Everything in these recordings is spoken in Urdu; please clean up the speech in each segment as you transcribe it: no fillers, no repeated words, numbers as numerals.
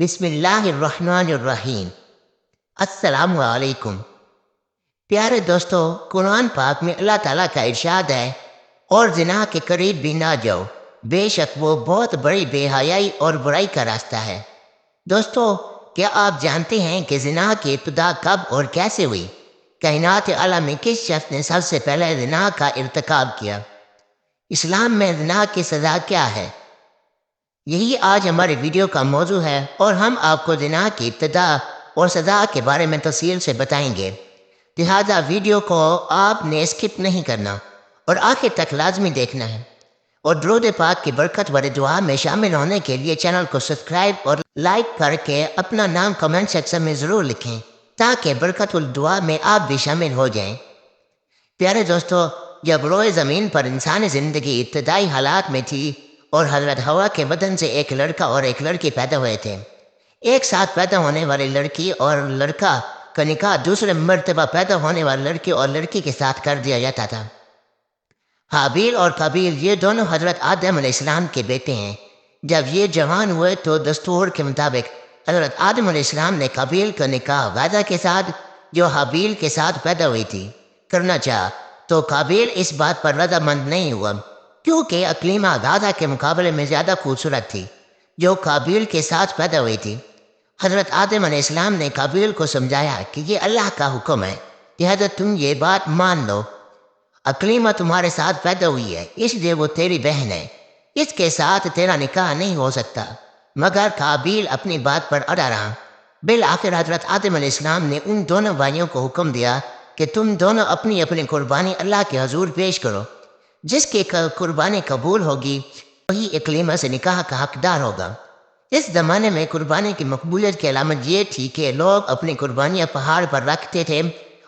بسم اللہ الرحمن الرحیم۔ السلام علیکم۔ پیارے دوستو، قرآن پاک میں اللہ تعالیٰ کا ارشاد ہے، اور زنا کے قریب بھی نہ جاؤ، بے شک وہ بہت بڑی بے حیائی اور برائی کا راستہ ہے۔ دوستو، کیا آپ جانتے ہیں کہ زنا کی ابتدا کب اور کیسے ہوئی؟ کائنات عالم میں کس شخص نے سب سے پہلے زنا کا ارتکاب کیا؟ اسلام میں زنا کی سزا کیا ہے؟ یہی آج ہمارے ویڈیو کا موضوع ہے، اور ہم آپ کو زنا کی ابتدا اور سزا کے بارے میں تفصیل سے بتائیں گے۔ لہذا ویڈیو کو آپ نے اسکپ نہیں کرنا اور آخر تک لازمی دیکھنا ہے، اور درود پاک کی برکت والے دعا میں شامل ہونے کے لیے چینل کو سبسکرائب اور لائک کر کے اپنا نام کمنٹ سیکشن میں ضرور لکھیں تاکہ برکت الدعا میں آپ بھی شامل ہو جائیں۔ پیارے دوستو، جب روئے زمین پر انسانی زندگی ابتدائی حالات میں تھی اور حضرت حوا کے بدن سے ایک لڑکا اور ایک لڑکی پیدا ہوئے تھے، ایک ساتھ پیدا ہونے والی لڑکی اور لڑکا کا نکاح دوسرے مرتبہ پیدا ہونے والی لڑکی اور لڑکی کے ساتھ کر دیا جاتا تھا۔ حابیل اور قابیل یہ دونوں حضرت آدم علیہ السلام کے بیٹے ہیں۔ جب یہ جوان ہوئے تو دستور کے مطابق حضرت آدم علیہ السلام نے قابیل کا نکاح وعدہ کے ساتھ، جو حابیل کے ساتھ پیدا ہوئی تھی، کرنا چاہا، تو قابیل اس بات پر رضامند نہیں ہوا، کیونکہ اقلیمہ دادا کے مقابلے میں زیادہ خوبصورت تھی جو قابیل کے ساتھ پیدا ہوئی تھی۔ حضرت آدم علیہ السلام نے قابیل کو سمجھایا کہ یہ اللہ کا حکم ہے، لہذا تم یہ بات مان لو۔ اقلیمہ تمہارے ساتھ پیدا ہوئی ہے، اس لیے وہ تیری بہن ہے، اس کے ساتھ تیرا نکاح نہیں ہو سکتا۔ مگر قابیل اپنی بات پر اڑا رہا۔ بالآخر حضرت آدم علیہ السلام نے ان دونوں بھائیوں کو حکم دیا کہ تم دونوں اپنی اپنی قربانی اللہ کے حضور پیش کرو، جس کی قربانی قبول ہوگی وہی اقلیمہ سے نکاح کا حقدار ہوگا۔ اس زمانے میں قربانی کی مقبولیت کی علامت یہ تھی کہ لوگ اپنی قربانیاں پہاڑ پر رکھتے تھے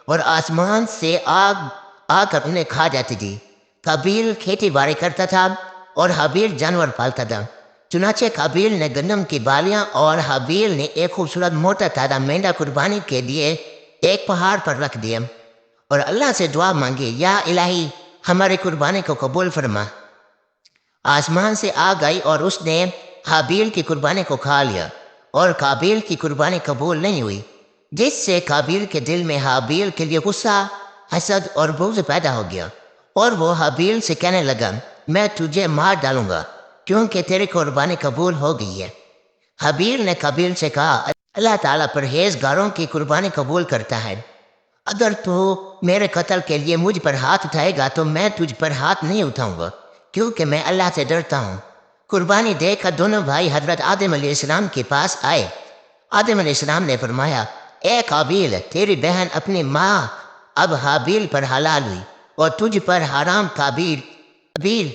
اور آسمان سے آگ آ کر انہیں کھا جاتی تھی۔ قابیل کھیتی باڑی کرتا تھا اور حابیل جانور پالتا تھا۔ چنانچہ قابیل نے گندم کی بالیاں اور حابیل نے ایک خوبصورت موٹا تازہ مینڈا قربانی کے لیے ایک پہاڑ پر رکھ دیا اور اللہ سے دعا مانگی، یا الہی ہماری قربانی کو قبول فرما۔ آسمان سے آگ آئی اور اس نے حابیل کی قربانی کو کھا لیا، اور قابیل کی قربانی قبول نہیں ہوئی، جس سے قابیل کے دل میں حابیل کے لیے غصہ، حسد اور بغض پیدا ہو گیا، اور وہ حابیل سے کہنے لگا، میں تجھے مار ڈالوں گا کیونکہ تیری قربانی قبول ہو گئی ہے۔ حابیل نے قابیل سے کہا، اللہ تعالیٰ پرہیزگاروں کی قربانی قبول کرتا ہے، اگر تو میرے قتل کے لیے مجھ پر ہاتھ اٹھائے گا تو میں تجھ پر ہاتھ نہیں اٹھاؤں گا، کیونکہ میں اللہ سے ڈرتا ہوں۔ قربانی دے کر دونوں بھائی حضرت آدم علیہ السلام کے پاس آئے۔ آدم علیہ السلام نے فرمایا، اے قابیل، تیری بہن اپنی ماں اب حابیل پر حلال ہوئی اور تجھ پر حرام۔ قابیل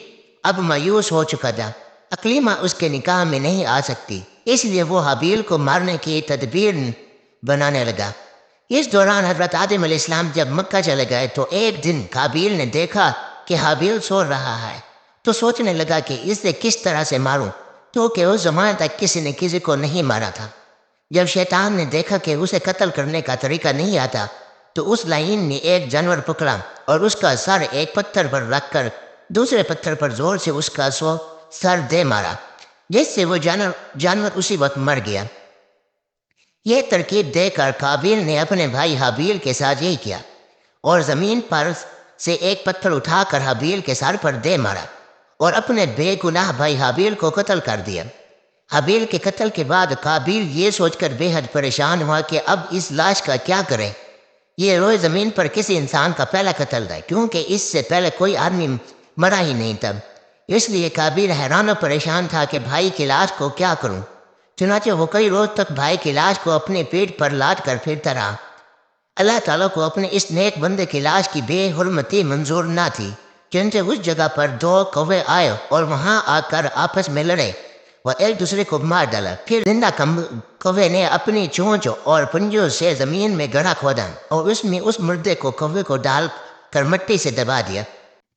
اب مایوس ہو چکا تھا، اقلیمہ اس کے نکاح میں نہیں آ سکتی، اس لیے وہ حابیل کو مارنے کی تدبیر بنانے لگا۔ اس دوران حضرت آدم علیہ السلام جب مکہ چلے گئے تو ایک دن قابیل نے دیکھا کہ حابیل سو رہا ہے، تو سوچنے لگا کہ اسے کس طرح سے ماروں، کیونکہ اس زمانے تک کسی نے کسی کو نہیں مارا تھا۔ جب شیطان نے دیکھا کہ اسے قتل کرنے کا طریقہ نہیں آتا تو اس لعین نے ایک جانور پکڑا اور اس کا سر ایک پتھر پر رکھ کر دوسرے پتھر پر زور سے اس کا سر دے مارا، جس سے وہ جانور اسی وقت مر گیا۔ یہ ترکیب دے کر قابیل نے اپنے بھائی حابیل کے ساتھ یہی کیا، اور زمین پر سے ایک پتھر اٹھا کر حابیل کے سر پر دے مارا اور اپنے بے گناہ بھائی حابیل کو قتل کر دیا۔ حابیل کے قتل کے بعد قابیل یہ سوچ کر بے حد پریشان ہوا کہ اب اس لاش کا کیا کرے۔ یہ روئے زمین پر کسی انسان کا پہلا قتل ہے، کیونکہ اس سے پہلے کوئی آدمی مرا ہی نہیں تھا۔ اس لیے قابیل حیران و پریشان تھا کہ بھائی کی لاش کو کیا کروں۔ چنانچہ وہ کئی روز تک بھائی کی لاش کو اپنے پیٹ پر لاد کر پھرتا رہا۔ اللہ تعالیٰ کو اپنے اس نیک بندے کی لاش کی بے حرمتی منظور نہ تھی، چنانچہ اس جگہ پر دو کوے آئے اور وہاں آ کر آپس میں لڑے، وہ ایک دوسرے کو مار ڈالا۔ پھر زندہ کوے نے اپنی چونچ اور پنجوں سے زمین میں گڑھا کھودا اور اس میں اس مردے کو کوے کو ڈال کر مٹی سے دبا دیا۔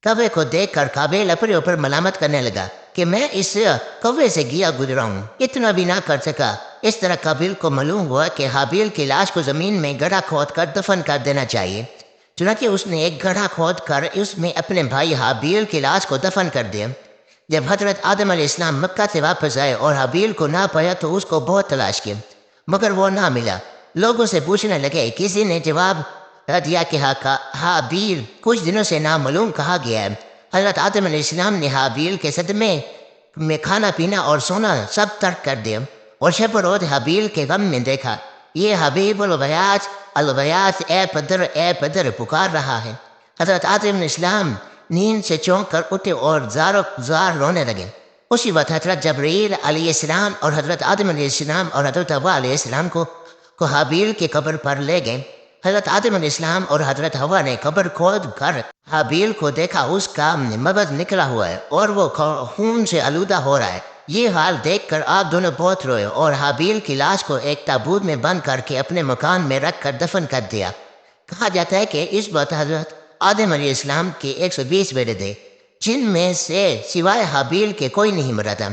کوے کو دیکھ کر قابیل اپنے اوپر ملامت کرنے لگا کہ میں اس کوے سے گیا گزرا ہوں، اتنا بھی نہ کر سکا۔ اس طرح قابیل کو معلوم ہوا کہ حابیل کی لاش کو زمین میں گڑھا کھود کر دفن کر دینا چاہیے، چنانچہ اس نے ایک گڑھا کھود کر اس میں اپنے بھائی حابیل کی لاش کو دفن کر دیا۔ جب حضرت آدم علیہ السلام مکہ سے واپس آئے اور حابیل کو نہ پایا تو اس کو بہت تلاش کیا مگر وہ نہ ملا۔ لوگوں سے پوچھنے لگے، کسی نے جواب دیا کہ حابیل کچھ دنوں سے نامعلوم کہا گیا ہے۔ حضرت آدم علیہ السلام نے حابیل کے صدمے میں کھانا پینا اور سونا سب ترک کر دیا اور شب و روز حابیل کے غم میں دیکھا۔ یہ حبیب الغیاث اے پدر پکار رہا ہے۔ حضرت آدم علیہ السلام نیند سے چونک کر اٹھے اور زار رونے لگے۔ اسی وقت حضرت جبرائیل علیہ السلام اور حضرت آدم علیہ السلام اور حضرت حوا علیہ السلام کو حابیل کی قبر پر لے گئے۔ حضرت آدم علیہ السلام اور حضرت حوا نے قبر کھود کر حابیل کو دیکھا، اس کا مغز نکلا ہوا ہے اور وہ خون سے آلودہ ہو رہا ہے۔ یہ حال دیکھ کر آپ دونوں بہت روئے اور حابیل کی لاش کو ایک تابوت میں بند کر کے اپنے مکان میں رکھ کر دفن کر دیا۔ کہا جاتا ہے کہ اس وقت حضرت آدم علیہ السلام کے 120 بیٹے تھے، جن میں سے سوائے حابیل کے کوئی نہیں مرا تھا۔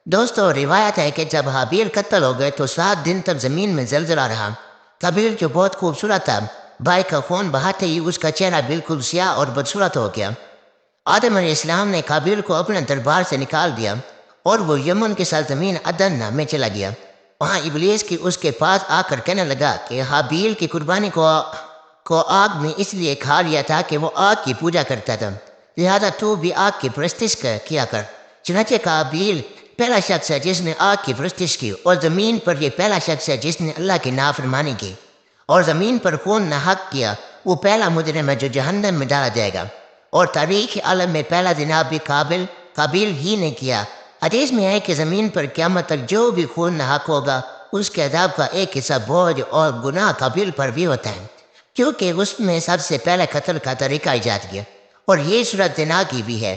دوستو، روایت ہے کہ جب حابیل قتل ہو گئے تو 7 دن تک زمین میں زلزلہ رہا۔ قابیل جو بہت خوبصورت تھا، بھائی کا خون بہاتے ہی اس کا چہرہ بالکل سیاہ اور بدصورت ہو گیا۔ آدم علیہ السلام نے قابیل کو اپنے دربار سے نکال دیا اور وہ یمن کی سرزمین عدن میں چلا گیا۔ وہاں ابلیس کی اس کے پاس آ کر کہنے لگا کہ حابیل کی قربانی کو آگ نے اس لیے کھا لیا تھا کہ وہ آگ کی پوجا کرتا تھا، لہذا تو بھی آگ کی پرستش کیا کر۔ چنانچہ قابیل پہلا شخص ہے جس نے آگ کی پرستش کی، اور زمین پر یہ پہلا شخص ہے جس نے اللہ کی نافرمانی کی اور زمین پر خون ناحق کیا۔ وہ پہلا مجرم ہے جو جہنم میں ڈالا جائے گا، اور تاریخ عالم میں پہلا زنا بھی قابیل ہی نے کیا۔ حدیث میں ہے کہ زمین پر قیامت تک جو بھی خون ناحق ہوگا اس کے عذاب کا ایک حصہ بوجھ اور گناہ قابیل پر بھی ہوتا ہے، کیونکہ اس میں سب سے پہلے قتل کا طریقہ ایجاد کیا، اور یہ صورت زنا کی بھی ہے۔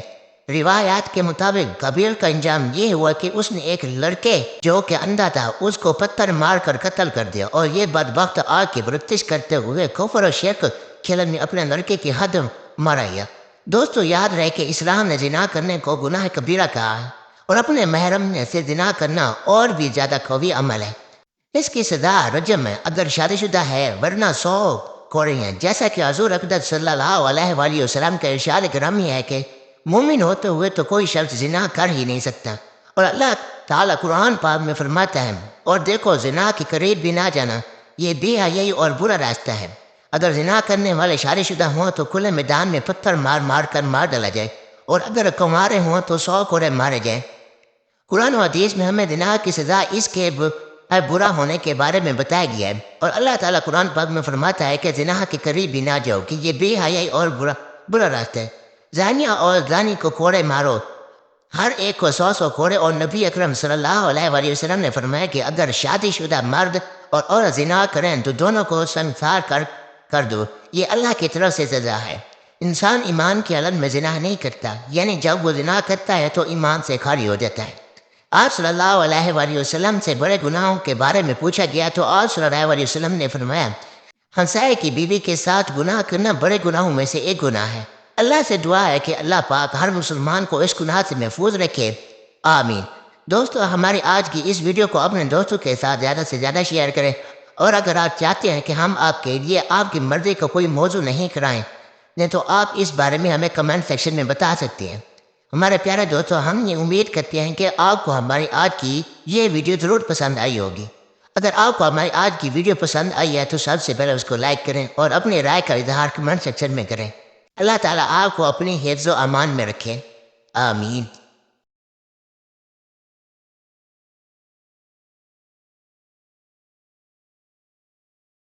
روایات کے مطابق قابیل کا انجام یہ ہوا کہ اس نے ایک لڑکے جو کہ اندھا تھا اس کو پتھر مار کر قتل کر دیا، اور یہ بدبخت آگ کی پرستش کرتے ہوئے کفر و شرک کھیلنے میں اپنے لڑکے کی حد مرایا۔ دوستو، یاد رہے کہ اسلام نے زنا کرنے کو گناہ کبیرہ کہا ہے، اور اپنے محرم سے زنا کرنا اور بھی زیادہ قوی عمل ہے۔ اس کی سزا رجم ہے اگر شادی شدہ ہے، ورنہ 100 کوڑے ہیں، جیسا کہ حضور اقدس صلی اللہ علیہ وآلہ وسلم کا ارشاد گرامی ہے کہ مومن ہوتے ہوئے تو کوئی شخص زنا کر ہی نہیں سکتا، اور اللہ تعالیٰ قرآن پاک میں فرماتا ہے، اور دیکھو زنا کے قریب بھی نہ جانا، یہ بے حیائی اور برا راستہ ہے۔ اگر زنا کرنے والے شادی شدہ ہوں تو کھلے میدان میں پتھر مار کر مار ڈالا جائے، اور اگر کنوارے ہوں تو 100 کوڑے مارے جائیں۔ قرآن و حدیث میں ہمیں زنا کی سزا اس کے برا ہونے کے بارے میں بتایا گیا ہے، اور اللہ تعالیٰ قرآن پاک میں فرماتا ہے کہ زنا کے قریب بھی نہ جاؤ، کہ یہ بے حیائی اور برا راستہ ہے۔ زانیہ اور زانی کو کوڑے مارو، ہر ایک کو 100 کوڑے، اور نبی اکرم صلی اللہ علیہ وآلہ وسلم نے فرمایا کہ اگر شادی شدہ مرد اور عورت زنا کریں تو دونوں کو سنسار کر دو، یہ اللہ کی طرف سے سزا ہے۔ انسان ایمان کی حالت میں زنا نہیں کرتا، یعنی جب وہ زنا کرتا ہے تو ایمان سے خالی ہو جاتا ہے۔ آپ صلی اللہ علیہ وآلہ وسلم سے بڑے گناہوں کے بارے میں پوچھا گیا تو آپ صلی اللہ علیہ وسلم نے فرمایا، ہمسائے کی بیوی کے ساتھ گناہ کرنا بڑے گناہوں میں سے ایک گناہ ہے۔ اللہ سے دعا ہے کہ اللہ پاک ہر مسلمان کو اس گناہ سے محفوظ رکھے، آمین۔ دوستو، ہماری آج کی اس ویڈیو کو اپنے دوستوں کے ساتھ زیادہ سے زیادہ شیئر کریں، اور اگر آپ چاہتے ہیں کہ ہم آپ کے لیے آپ کی مرضی کا کوئی موضوع نہیں کرائیں تو آپ اس بارے میں ہمیں کمنٹ سیکشن میں بتا سکتے ہیں۔ ہمارے پیارے دوستو، ہم یہ امید کرتے ہیں کہ آپ کو ہماری آج کی یہ ویڈیو ضرور پسند آئی ہوگی۔ اگر آپ کو ہماری آج کی ویڈیو پسند آئی ہے تو سب سے پہلے اس کو لائک کریں اور اپنی رائے کا اظہار کمنٹ سیکشن میں کریں۔ اللہ تعالیٰ آپ کو اپنی حفظ و امان میں رکھے، آمین۔